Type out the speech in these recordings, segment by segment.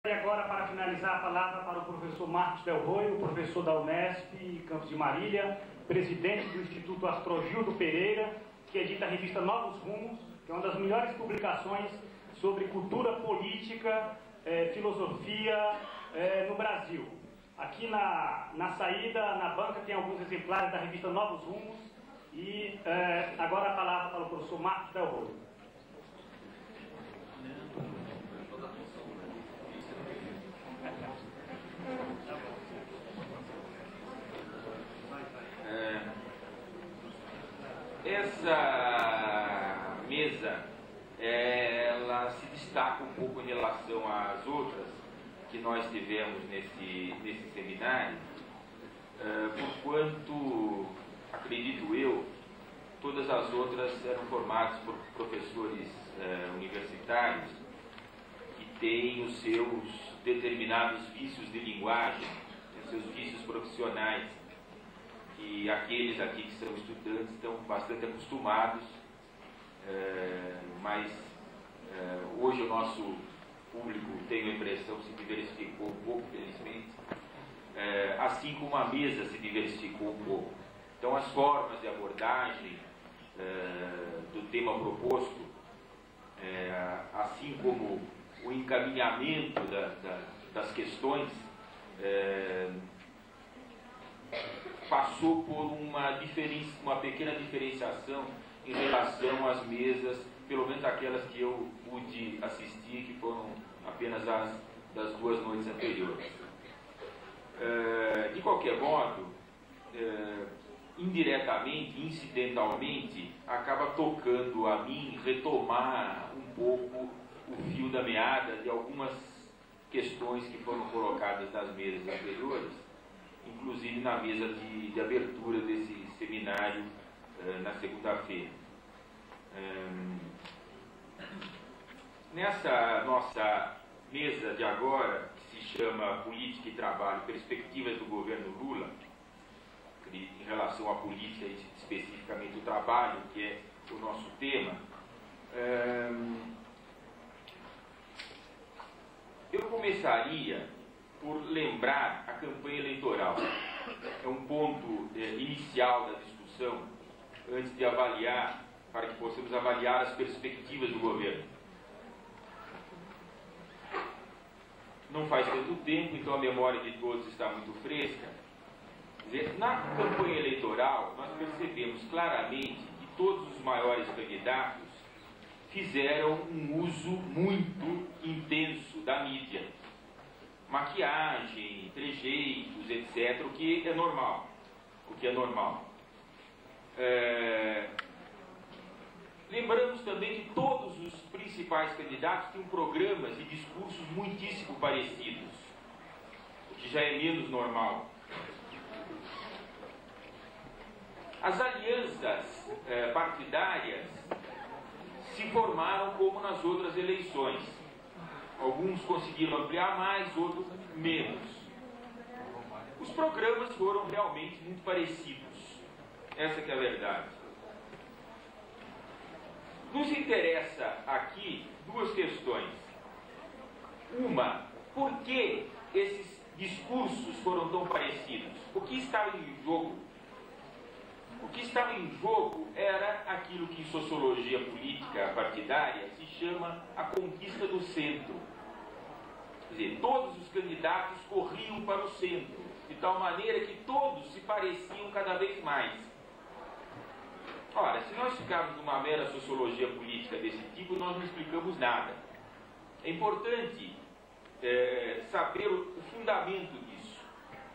E agora, para finalizar, a palavra para o professor Marcos Del Roio, professor da Unesp, Campos de Marília, presidente do Instituto Astrogildo Pereira, que edita a revista Novos Rumos, que é uma das melhores publicações sobre cultura política, filosofia no Brasil. Aqui na saída, na banca, tem alguns exemplares da revista Novos Rumos. E agora a palavra para o professor Marcos Del Roio. Essa mesa, ela se destaca um pouco em relação às outras que nós tivemos nesse seminário, porquanto, acredito eu, todas as outras eram formadas por professores universitários que têm os seus determinados vícios de linguagem, os seus vícios profissionais, que aqueles aqui que são estudantes estão bastante acostumados, mas hoje o nosso público, tenho a impressão, se diversificou um pouco, felizmente, assim como a mesa se diversificou um pouco. Então as formas de abordagem do tema proposto, assim como o encaminhamento das questões, passou por uma pequena diferenciação em relação às mesas, pelo menos aquelas que eu pude assistir, que foram apenas as das 2 noites anteriores. De qualquer modo, indiretamente, incidentalmente, acaba tocando a mim retomar um pouco o fio da meada de algumas questões que foram colocadas nas mesas anteriores, inclusive na mesa de abertura desse seminário na segunda-feira. Nessa nossa mesa de agora, que se chama Política e Trabalho, Perspectivas do Governo Lula, em relação à política e especificamente o trabalho, que é o nosso tema, eu começaria por lembrar a campanha eleitoral. É um ponto inicial da discussão, antes de avaliar, para que possamos avaliar as perspectivas do governo. Não faz tanto tempo, então a memória de todos está muito fresca. Quer dizer, na campanha eleitoral, nós percebemos claramente que todos os maiores candidatos fizeram um uso muito intenso da mídia. Maquiagem, trejeitos, etc., o que é normal. Lembramos também que todos os principais candidatos tinham programas e discursos muitíssimo parecidos, o que já é menos normal. As alianças partidárias se formaram como nas outras eleições. Alguns conseguiram ampliar mais, outros menos. Os programas foram realmente muito parecidos. Essa que é a verdade. Nos interessa aqui 2 questões. Uma, por que esses discursos foram tão parecidos? O que estava em jogo? O que estava em jogo era aquilo que em sociologia política partidária se chama a conquista do centro. Quer dizer, todos os candidatos corriam para o centro, de tal maneira que todos se pareciam cada vez mais. Ora, se nós ficarmos numa mera sociologia política desse tipo, nós não explicamos nada. É importante saber o fundamento disso.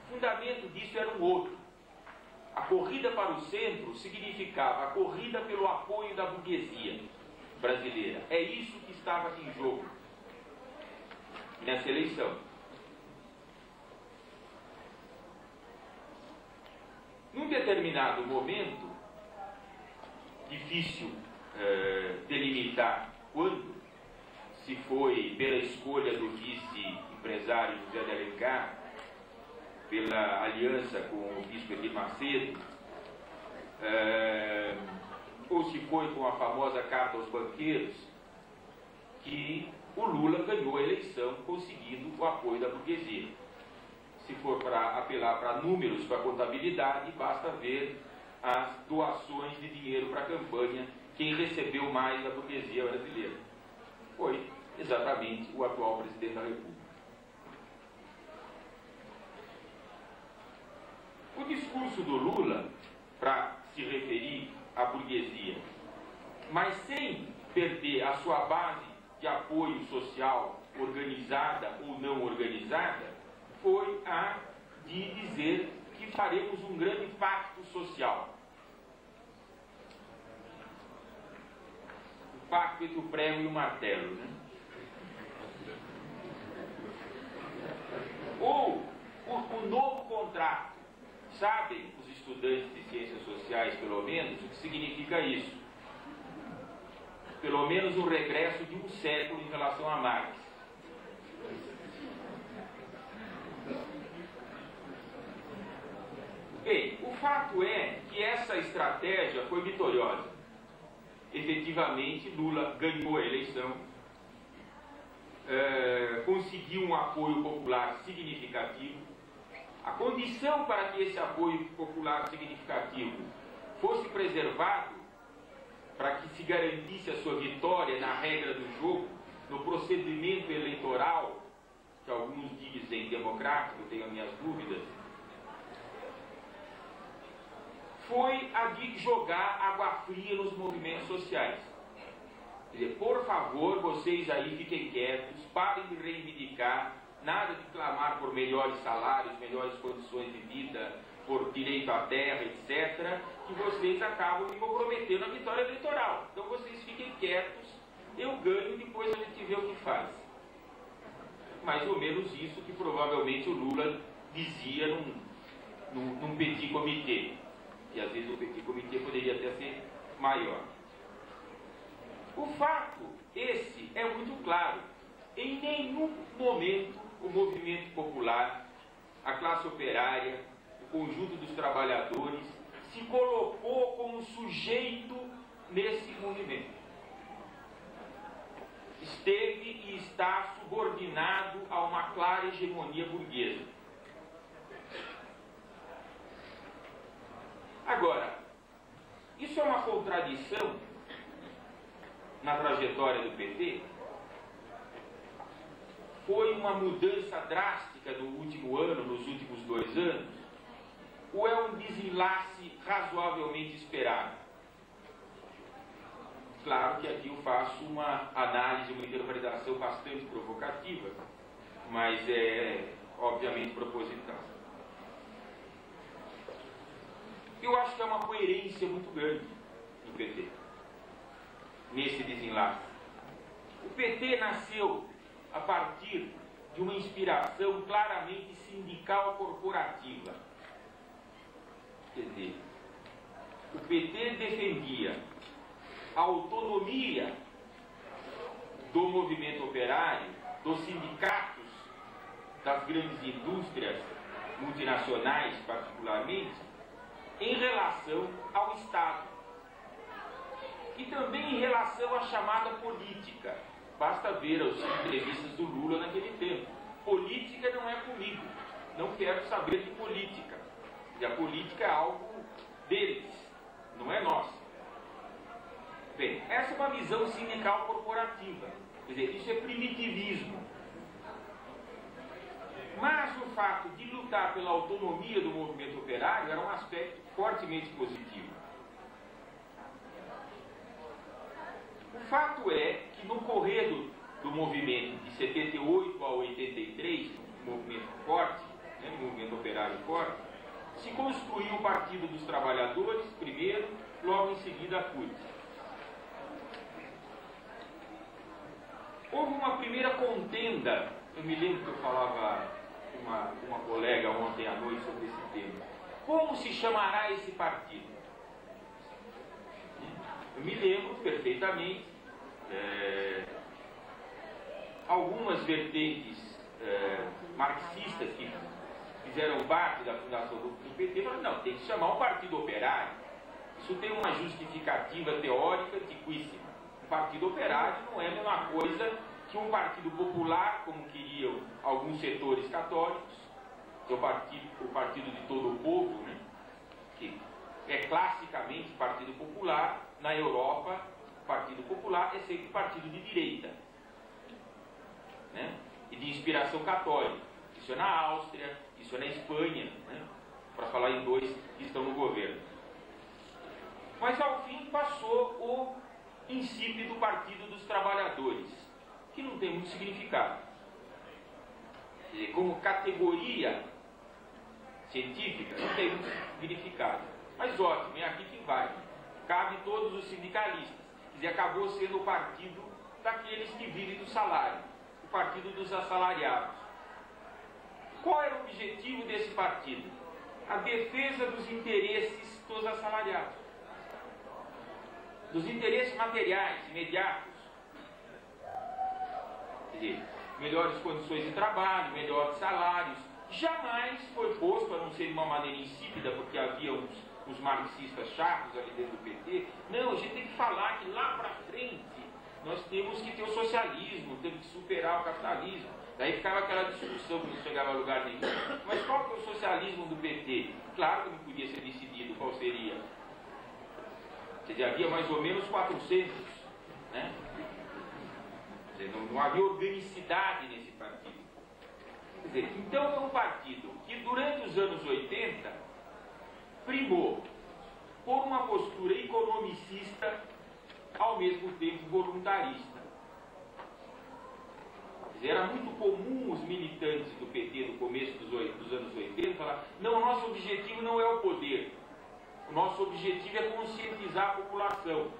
O fundamento disso era um outro. A corrida para o centro significava a corrida pelo apoio da burguesia brasileira. É isso que estava em jogo nessa eleição. Num determinado momento, difícil delimitar quando, se foi pela escolha do vice-empresário José de Alencar, pela aliança com o bispo Edir Macedo, ou se foi com a famosa carta aos banqueiros, que o Lula ganhou a eleição conseguindo o apoio da burguesia. Se for para apelar para números, para contabilidade, basta ver as doações de dinheiro para a campanha. Quem recebeu mais da burguesia brasileira foi exatamente o atual presidente da República. O discurso do Lula, para se referir à burguesia, mas sem perder a sua base de apoio social, organizada ou não organizada, foi a de dizer que faremos um grande pacto social. O pacto entre o prego e o martelo, né? Ou o novo contrato. Sabem os estudantes de ciências sociais, pelo menos, o que significa isso? Pelo menos um regresso de um século em relação a Marx. Bem, o fato é que essa estratégia foi vitoriosa. Efetivamente, Lula ganhou a eleição, conseguiu um apoio popular significativo. A condição para que esse apoio popular significativo fosse preservado, para que se garantisse a sua vitória na regra do jogo, no procedimento eleitoral, que alguns dizem democrático, eu tenho as minhas dúvidas, foi a de jogar água fria nos movimentos sociais. Quer dizer, por favor, vocês aí fiquem quietos, parem de reivindicar, nada de clamar por melhores salários, melhores condições de vida, por direito à terra, etc., que vocês acabam me comprometendo a vitória eleitoral. Então vocês fiquem quietos, eu ganho, depois a gente vê o que faz. Mais ou menos isso que provavelmente o Lula dizia num petit comité. E às vezes o petit comité poderia até ser maior. O fato, esse, é muito claro. Em nenhum momento o movimento popular, a classe operária, o conjunto dos trabalhadores se colocou como sujeito nesse movimento. Esteve e está subordinado a uma clara hegemonia burguesa. Agora, isso é uma contradição na trajetória do PT? Foi uma mudança drástica no último ano, nos últimos 2 anos? Ou é um desenlace razoavelmente esperado? Claro que aqui eu faço uma análise, uma interpretação bastante provocativa, mas é obviamente proposital. Eu acho que é uma coerência muito grande no PT, nesse desenlace. O PT nasceu a partir de uma inspiração claramente sindical corporativa. Quer dizer, o PT defendia a autonomia do movimento operário, dos sindicatos, das grandes indústrias multinacionais particularmente, em relação ao Estado. E também em relação à chamada política. Basta ver as entrevistas do Lula naquele tempo. Política não é comigo. Não quero saber de política. E a política é algo deles, não é nossa. Bem, essa é uma visão sindical corporativa. Quer dizer, isso é primitivismo. Mas o fato de lutar pela autonomia do movimento operário era um aspecto fortemente positivo. O fato é que no correr do movimento de 78 a 83, um movimento forte, um movimento operário forte, se construiu o Partido dos Trabalhadores primeiro, logo em seguida a CUT. Houve uma primeira contenda, eu me lembro que eu falava com uma colega ontem à noite sobre esse tema. Como se chamará esse partido? Eu me lembro perfeitamente, algumas vertentes marxistas que fizeram parte da fundação do PT falaram, não, tem que chamar um partido operário. Isso tem uma justificativa teórica antiquíssima. O partido operário não é a mesma coisa que um partido popular, como queriam alguns setores católicos, que é o partido de todo o povo, né? Que é classicamente partido popular. Na Europa, o partido popular é sempre partido de direita, né? E de inspiração católica. Isso é na Áustria, isso é na Espanha, né? Para falar em dois que estão no governo. Mas ao fim passou o insípido Partido dos Trabalhadores, que não tem muito significado. Quer dizer, como categoria científica, não tem muito significado. Mas ótimo, é aqui que vai. Cabe todos os sindicalistas. Quer dizer, acabou sendo o partido daqueles que vivem do salário, o partido dos assalariados. Qual era o objetivo desse partido? A defesa dos interesses dos assalariados, dos interesses materiais, imediatos. Quer dizer, melhores condições de trabalho, melhores salários. Jamais foi posto, a não ser de uma maneira insípida, porque havia os marxistas chatos ali dentro do PT. Não, a gente tem que falar que lá para frente nós temos que ter o socialismo, temos que superar o capitalismo. Daí ficava aquela discussão que não chegava a lugar nenhum. Mas qual que é o socialismo do PT? Claro que não podia ser decidido qual seria. Quer dizer, havia mais ou menos 400, né? Quer dizer, não havia organicidade nesse partido. Quer dizer, então é um partido que durante os anos 80 primou por uma postura economicista, ao mesmo tempo voluntarista. Quer dizer, era muito comum os militantes do PT no começo dos anos 80 falar: não, o nosso objetivo não é o poder. O nosso objetivo é conscientizar a população.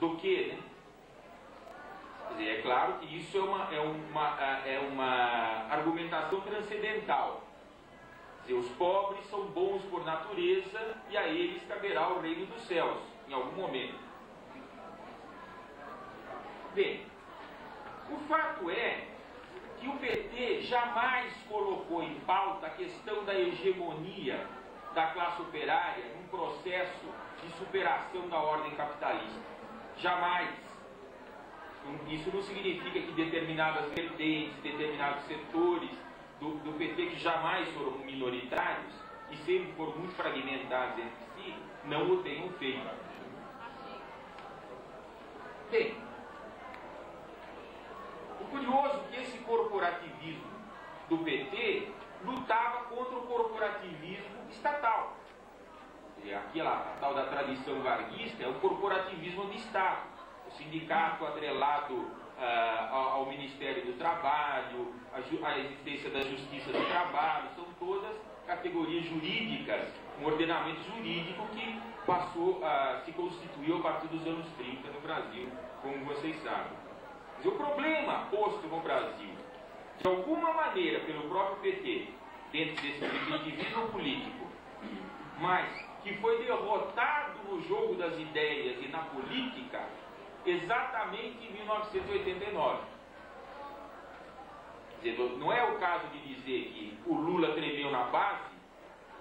Do que, né? Quer dizer, é claro que isso é uma argumentação transcendental. Quer dizer, os pobres são bons por natureza e a eles caberá o reino dos céus, em algum momento. Bem, o fato é que o PT jamais colocou em pauta a questão da hegemonia da classe operária num processo de superação da ordem capitalista. Jamais. Isso não significa que determinadas vertentes, determinados setores do PT, que jamais foram minoritários e sempre foram muito fragmentados entre si, não o tenham feito. Bem, o curioso é que esse corporativismo do PT lutava contra o corporativismo estatal. Aquela tal da tradição varguista é o corporativismo de Estado. O sindicato atrelado ao Ministério do Trabalho, a existência da Justiça do Trabalho, são todas categorias jurídicas, um ordenamento jurídico que passou a se constituir a partir dos anos 30 no Brasil, como vocês sabem. Mas o problema posto no Brasil, de alguma maneira pelo próprio PT, dentro desse primitivismo político, mas que foi derrotado no jogo das ideias e na política exatamente em 1989. Quer dizer, não é o caso de dizer que o Lula tremeu na base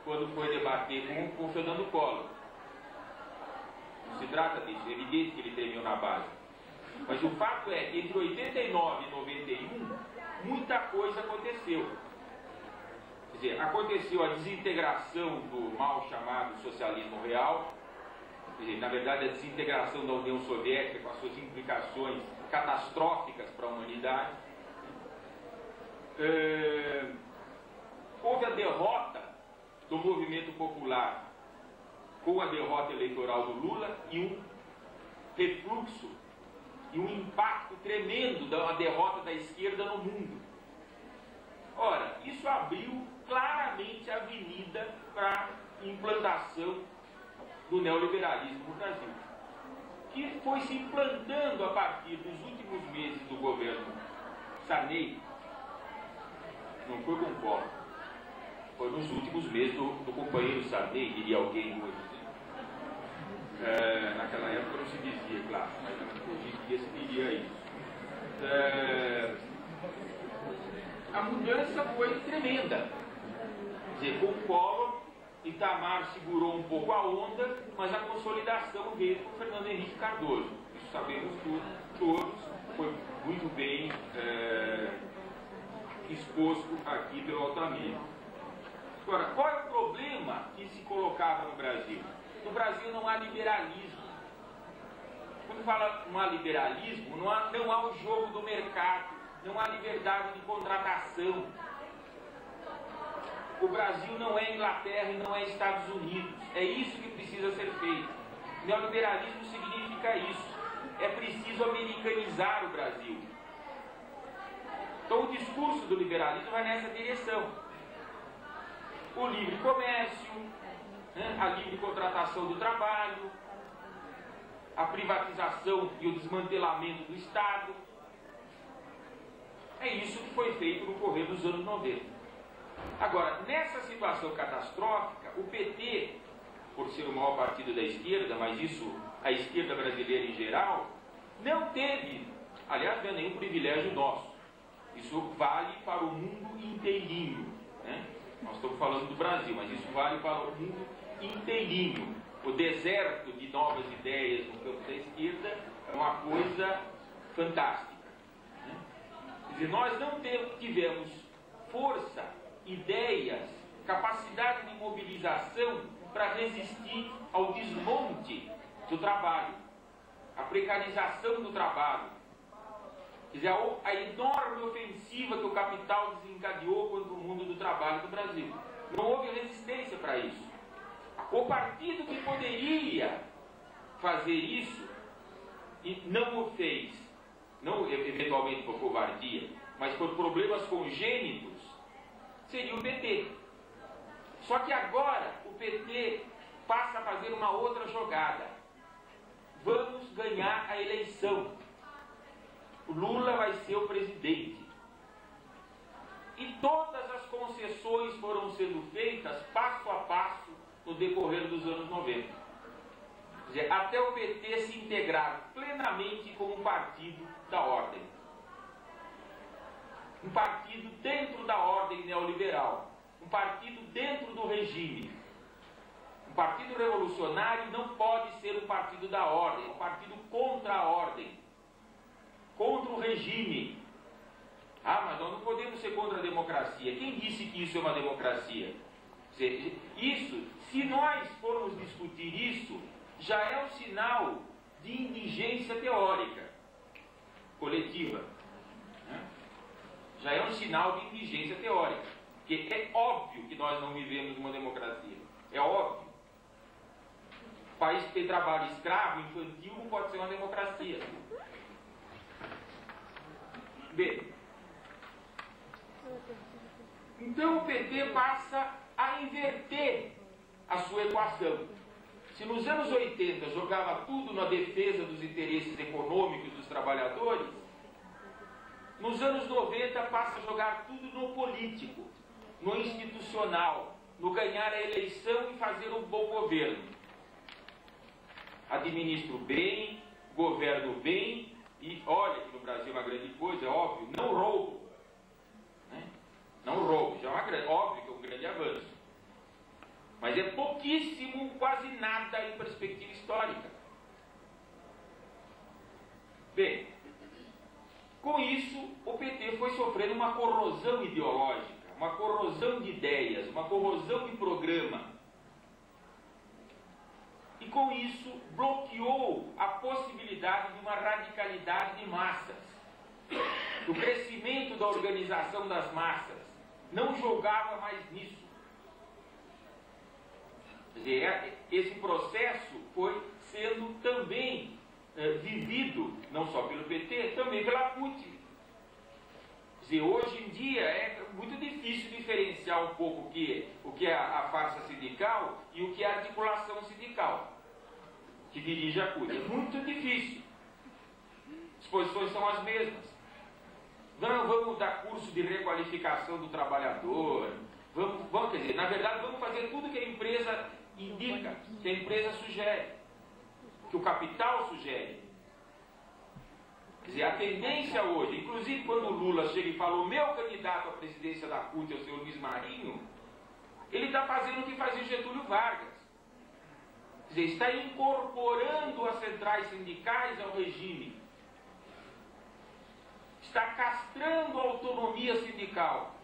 quando foi debater com o Fernando Collor. Não se trata disso, é evidente que ele tremeu na base. Mas o fato é que entre 89 e 91, muita coisa aconteceu. Quer dizer, aconteceu a desintegração do mal chamado socialismo real. Quer dizer, na verdade, a desintegração da União Soviética com as suas implicações catastróficas para a humanidade. Houve a derrota do movimento popular com a derrota eleitoral do Lula e um refluxo e um impacto tremendo da derrota da esquerda no mundo. Ora, isso abriu claramente a avenida para a implantação do neoliberalismo no Brasil, que foi se implantando a partir dos últimos meses do governo Sarney. Não foi com o Collor, foi nos últimos meses do companheiro Sarney, diria alguém hoje. Naquela época não se dizia, claro, mas hoje em dia se diria isso. A mudança foi tremenda. Quer dizer, com o Collor, Itamar segurou um pouco a onda, mas a consolidação veio com Fernando Henrique Cardoso. Isso sabemos todos, foi muito bem exposto aqui pelo Altamir. Agora, qual é o problema que se colocava no Brasil? No Brasil não há liberalismo. Quando fala não há liberalismo, não há o jogo do mercado, não há liberdade de contratação. O Brasil não é Inglaterra e não é Estados Unidos. É isso que precisa ser feito. Neoliberalismo significa isso. É preciso americanizar o Brasil. Então o discurso do liberalismo vai nessa direção. O livre comércio, né, a livre contratação do trabalho, a privatização e o desmantelamento do Estado. É isso que foi feito no correr dos anos 90. Agora, nessa situação catastrófica, o PT, por ser o maior partido da esquerda, mas isso a esquerda brasileira em geral, não teve, aliás, não é nenhum privilégio nosso. Isso vale para o mundo inteirinho, né? Nós estamos falando do Brasil, mas isso vale para o mundo inteirinho. O deserto de novas ideias no campo da esquerda é uma coisa fantástica, né? Quer dizer, nós não tivemos força, ideias, capacidade de mobilização para resistir ao desmonte do trabalho, à precarização do trabalho. Quer dizer, a enorme ofensiva que o capital desencadeou contra o mundo do trabalho do Brasil. Não houve resistência para isso. O partido que poderia fazer isso e não o fez, não eventualmente por covardia, mas por problemas congênitos, seria o PT. Só que agora o PT passa a fazer uma outra jogada. Vamos ganhar a eleição. O Lula vai ser o presidente. E todas as concessões foram sendo feitas passo a passo no decorrer dos anos 90. Quer dizer, até o PT se integrar plenamente como um partido da ordem. Um partido dentro da ordem neoliberal. Um partido dentro do regime. Um partido revolucionário não pode ser um partido da ordem, é um partido contra a ordem, contra o regime. Ah, mas nós não podemos ser contra a democracia. Quem disse que isso é uma democracia? Isso, se nós formos discutir isso, já é um sinal de indigência teórica coletiva. Né? Já é um sinal de indigência teórica. Porque é óbvio que nós não vivemos uma democracia. É óbvio. O país que tem trabalho escravo, infantil, não pode ser uma democracia. Bem, então o PT passa a inverter a sua equação. Se nos anos 80 jogava tudo na defesa dos interesses econômicos dos trabalhadores, nos anos 90 passa a jogar tudo no político, no institucional, no ganhar a eleição e fazer um bom governo. Administro bem, governo bem, e olha que no Brasil é uma grande coisa, é óbvio, não roubo. Né? Não roubo, já é óbvio que é um grande avanço. Mas é pouquíssimo, quase nada em perspectiva histórica. Bem, com isso, o PT foi sofrendo uma corrosão ideológica, uma corrosão de ideias, uma corrosão de programa. E com isso, bloqueou a possibilidade de uma radicalidade de massas, do crescimento da organização das massas. Não jogava mais nisso. Quer dizer, esse processo foi sendo também vivido, não só pelo PT, também pela CUT. Quer dizer, hoje em dia é muito difícil diferenciar um pouco o que é a farsa sindical e o que é a articulação sindical que dirige a CUT. É muito difícil. As posições são as mesmas. Não, vamos dar curso de requalificação do trabalhador, vamos, quer dizer, na verdade vamos fazer tudo que a empresa indica, que a empresa sugere, que o capital sugere. Quer dizer, a tendência hoje, inclusive quando o Lula chega e fala o meu candidato à presidência da CUT é o senhor Luiz Marinho, ele está fazendo o que fazia Getúlio Vargas. Quer dizer, está incorporando as centrais sindicais ao regime. está castrando a autonomia sindical.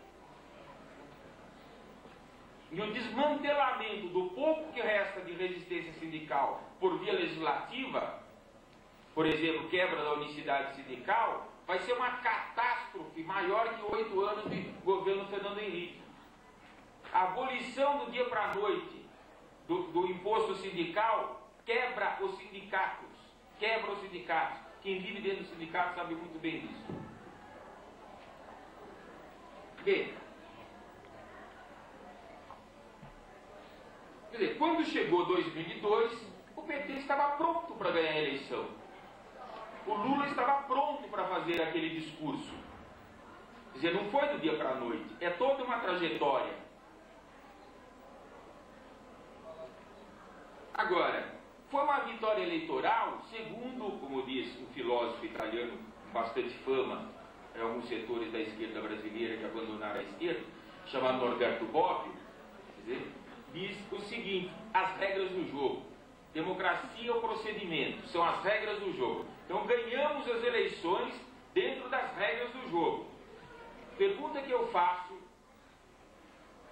E o desmantelamento do pouco que resta de resistência sindical por via legislativa, por exemplo, quebra da unicidade sindical, vai ser uma catástrofe maior que 8 anos de governo Fernando Henrique. A abolição do dia para a noite do imposto sindical quebra os sindicatos. Quebra os sindicatos. Quem vive dentro do sindicato sabe muito bem disso. Bem, quer dizer, quando chegou 2002, o PT estava pronto para ganhar a eleição. O Lula estava pronto para fazer aquele discurso. Quer dizer, não foi do dia para a noite, é toda uma trajetória. Agora, foi uma vitória eleitoral, segundo, como diz um filósofo italiano com bastante fama, em alguns setores da esquerda brasileira que abandonaram a esquerda, chamado Norberto Bobbio, diz o seguinte: as regras do jogo. Democracia é o procedimento, são as regras do jogo. Então ganhamos as eleições dentro das regras do jogo. Pergunta que eu faço,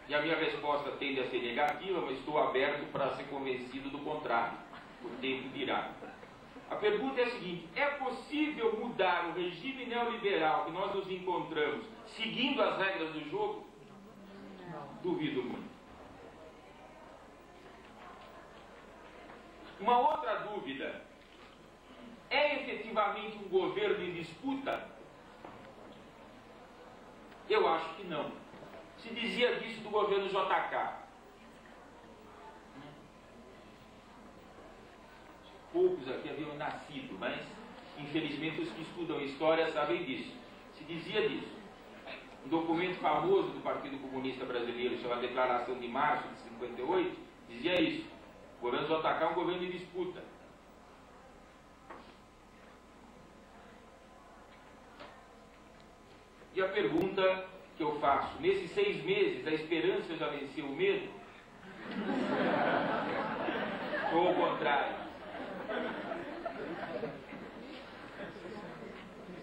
e a minha resposta tende a ser negativa, mas estou aberto para ser convencido do contrário. O tempo dirá. A pergunta é a seguinte: é possível mudar o regime neoliberal que nós nos encontramos seguindo as regras do jogo? Duvido muito. Uma outra dúvida: é efetivamente um governo em disputa? Eu acho que não. Se dizia disso do governo JK. Poucos aqui haviam nascido, mas infelizmente os que estudam história sabem disso. Se dizia disso. Um documento famoso do Partido Comunista Brasileiro, chamado Declaração de Março de 58, dizia isso: o governo JK é um governo em disputa. E a pergunta que eu faço: nesses 6 meses, a esperança já venceu o medo? Ou ao contrário?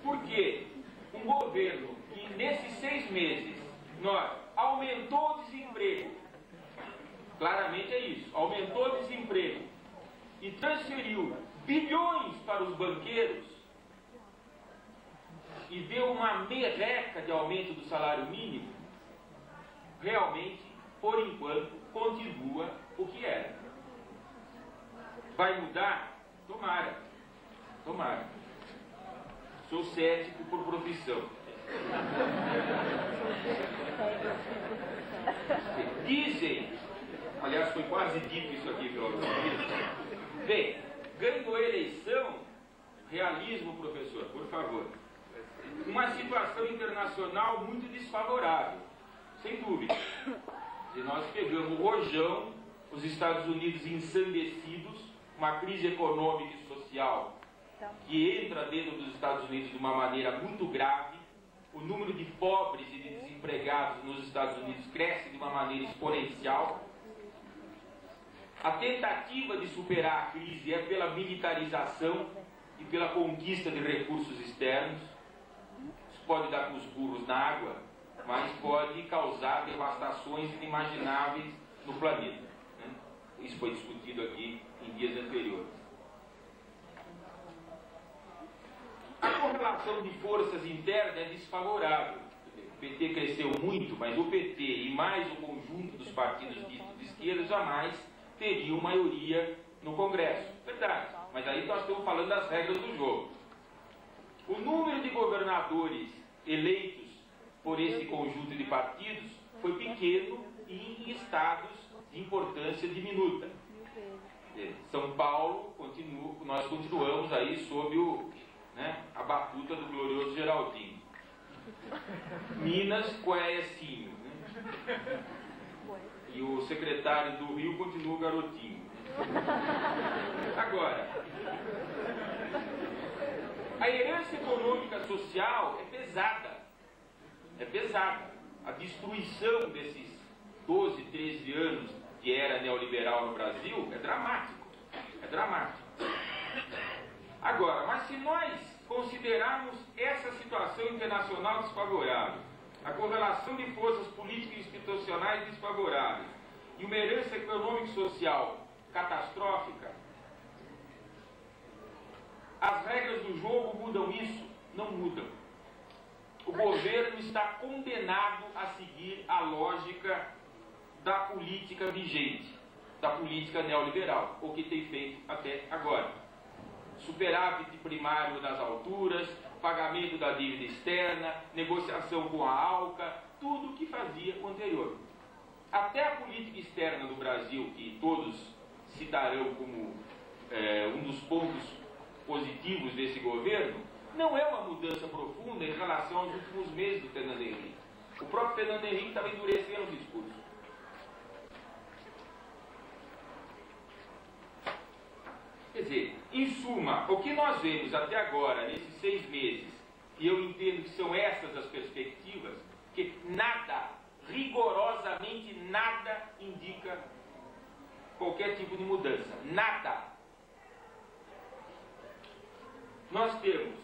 Porque um governo que nesses 6 meses aumentou o desemprego, claramente é isso, aumentou o desemprego e transferiu bilhões para os banqueiros e deu uma merreca de aumento do salário mínimo, realmente, por enquanto, continua o que era. Vai mudar? Tomara. Tomara. Sou cético por profissão. Dizem, aliás, foi quase dito isso aqui pelo professor. Bem, ganhou a eleição, realismo, professor, por favor. Uma situação internacional muito desfavorável, sem dúvida. E nós pegamos o rojão, os Estados Unidos ensandecidos, uma crise econômica e social que entra dentro dos Estados Unidos de uma maneira muito grave. O número de pobres e de desempregados nos Estados Unidos cresce de uma maneira exponencial. A tentativa de superar a crise é pela militarização e pela conquista de recursos externos. Isso pode dar com os burros na água, mas pode causar devastações inimagináveis no planeta. Isso foi discutido aqui em dias anteriores. A correlação de forças internas é desfavorável. O PT cresceu muito, mas o PT e mais o conjunto dos partidos ditos de esquerda jamais teriam maioria no Congresso. Verdade, mas aí nós estamos falando das regras do jogo. O número de governadores eleitos por esse conjunto de partidos foi pequeno e em estados de importância diminuta. São Paulo, nós continuamos aí sob a batuta do glorioso Geraldinho. Minas, Coécinho. E o secretário do Rio continua o Garotinho. Agora, a herança econômica social é pesada. É pesada. A destruição desses 12, 13 anos de era neoliberal no Brasil é dramático. É dramático. Agora, mas se nós considerarmos essa situação internacional desfavorável, a correlação de forças políticas e institucionais desfavoráveis e uma herança econômica e social catastrófica, as regras do jogo mudam isso? Não mudam. O governo está condenado a seguir a lógica da política vigente, da política neoliberal, o que tem feito até agora. Superávit primário nas alturas, pagamento da dívida externa, negociação com a ALCA, tudo o que fazia o anterior. Até a política externa do Brasil, que todos citarão como um dos pontos positivos desse governo, não é uma mudança profunda em relação aos últimos meses do Fernando Henrique. O próprio Fernando Henrique estava endurecendo o discurso. Quer dizer, em suma, o que nós vemos até agora, nesses 6 meses, e eu entendo que são essas as perspectivas, que nada, rigorosamente nada, indica qualquer tipo de mudança. Nada. Nós temos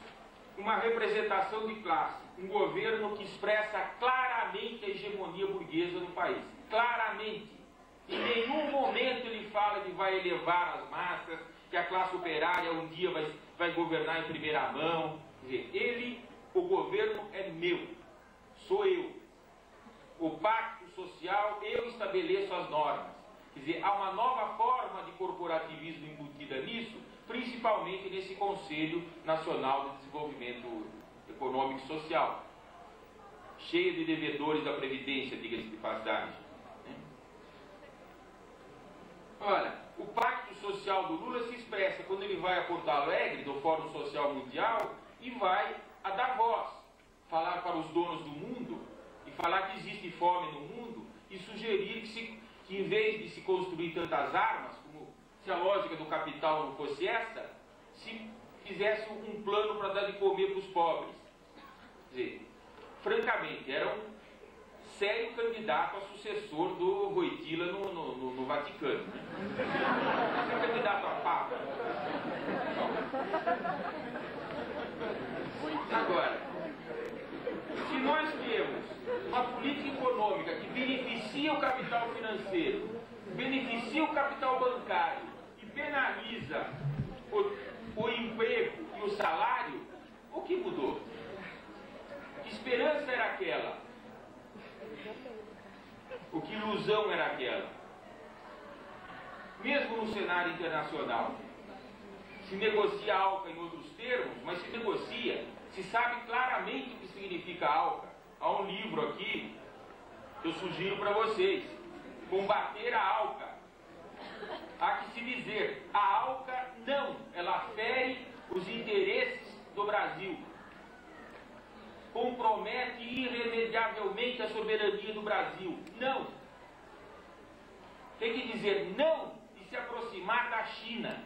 uma representação de classe, um governo que expressa claramente a hegemonia burguesa no país. Claramente. Em nenhum momento ele fala de vai elevar as massas, que a classe operária um dia vai governar em primeira mão. Quer dizer, o governo é meu, sou eu. O pacto social, eu estabeleço as normas. Quer dizer, há uma nova forma de corporativismo embutida nisso, principalmente nesse Conselho Nacional de Desenvolvimento Econômico e Social, cheio de devedores da Previdência, diga-se de passagem. Olha, o Pacto Social do Lula se expressa quando ele vai a Porto Alegre, do Fórum Social Mundial, e vai a Davos, falar para os donos do mundo, e falar que existe fome no mundo, e sugerir que em vez de se construir tantas armas, como se a lógica do capital não fosse essa, se fizesse um plano para dar de comer para os pobres. Quer dizer, francamente, era um sério candidato a sucessor do Wojtyla no Vaticano. Né? Esse é candidato a Papa. Agora, se nós temos uma política econômica que beneficia o capital financeiro, beneficia o capital bancário e penaliza o emprego e o salário, o que mudou? Que esperança era aquela? O que ilusão era aquela? Mesmo no cenário internacional, se negocia a ALCA em outros termos, mas se negocia, se sabe claramente o que significa a ALCA. Há um livro aqui que eu sugiro para vocês: Combater a ALCA. Há que se dizer, a ALCA não, ela fere os interesses do Brasil, compromete irremediavelmente a soberania do Brasil. Não. Tem que dizer não e se aproximar da China.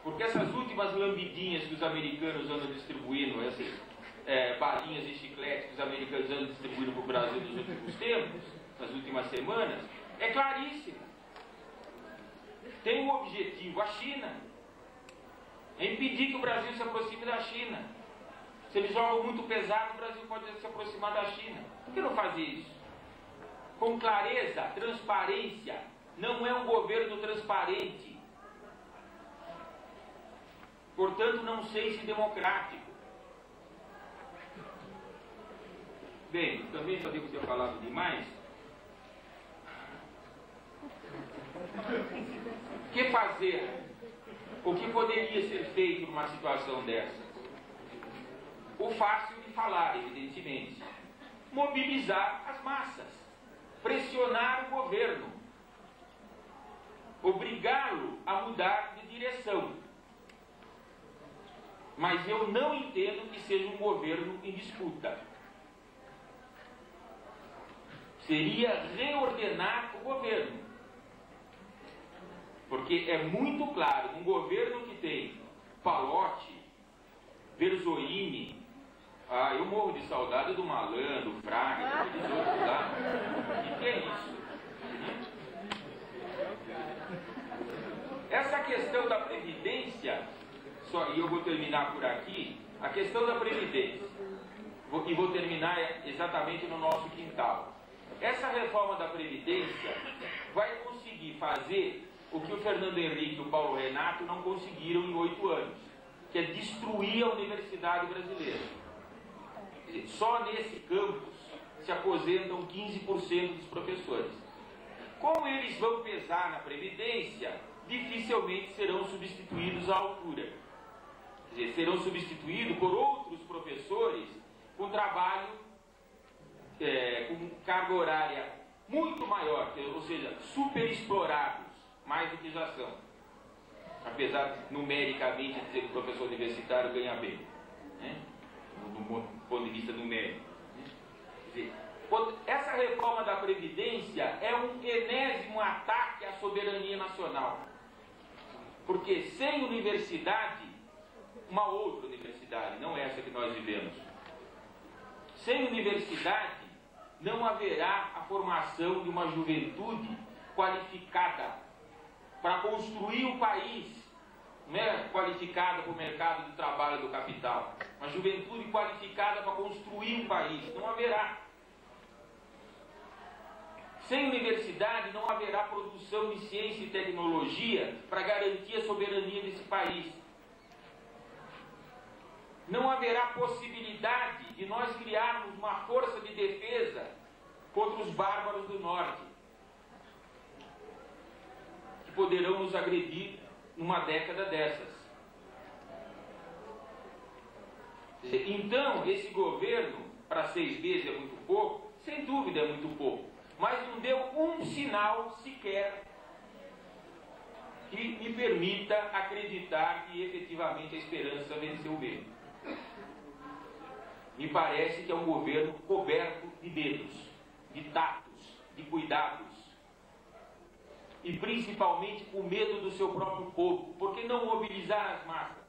Porque essas últimas lambidinhas que os americanos andam distribuindo, essas balinhas e chicletes que os americanos andam distribuindo para o Brasil nos últimos tempos, nas últimas semanas, é claríssimo. Tem um objetivo, a China. É impedir que o Brasil se aproxime da China. Se eles jogam muito pesado, o Brasil pode se aproximar da China. Por que não fazer isso? Com clareza, transparência. Não é um governo transparente. Portanto, não sei se democrático. Bem, também já devo ter falado demais. O que fazer? O que poderia ser feito numa situação dessa? O fácil de falar, evidentemente. Mobilizar as massas. Pressionar o governo. Obrigá-lo a mudar de direção. Mas eu não entendo que seja um governo em disputa. Seria reordenar o governo. Porque é muito claro, um governo que tem Palocci, Verzoini, eu morro de saudade do Malan, do Fraga, dos outros lá. O que é isso? Essa questão da Previdência, e eu vou terminar por aqui, A questão da Previdência, e vou terminar exatamente no nosso quintal. Essa reforma da Previdência vai conseguir fazer o que o Fernando Henrique e o Paulo Renato não conseguiram em 8 anos, que é destruir a universidade brasileira. Quer dizer, só nesse campus se aposentam 15% dos professores. Como eles vão pesar na Previdência, dificilmente serão substituídos à altura. Quer dizer, serão substituídos por outros professores com trabalho, com carga horária muito maior, ou seja, superexplorados, mais do que já são. Apesar de, numericamente, dizer que o professor universitário ganha bem, né? Do ponto de vista numérico. Quer dizer, essa reforma da Previdência é um enésimo ataque à soberania nacional. Porque sem universidade, uma outra universidade, não essa que nós vivemos, sem universidade não haverá a formação de uma juventude qualificada para construir o país, não é qualificada para o mercado de trabalho do capital, uma juventude qualificada para construir um país, não haverá. Sem universidade não haverá produção de ciência e tecnologia para garantir a soberania desse país. Não haverá possibilidade de nós criarmos uma força de defesa contra os bárbaros do norte, que poderão nos agredir numa década dessas. Então, esse governo, para 6 meses é muito pouco, sem dúvida é muito pouco, mas não deu um sinal sequer que me permita acreditar que efetivamente a esperança venceu o medo. Me parece que é um governo coberto de dedos, de tatos, de cuidados. E principalmente com medo do seu próprio povo. Por que não mobilizar as massas?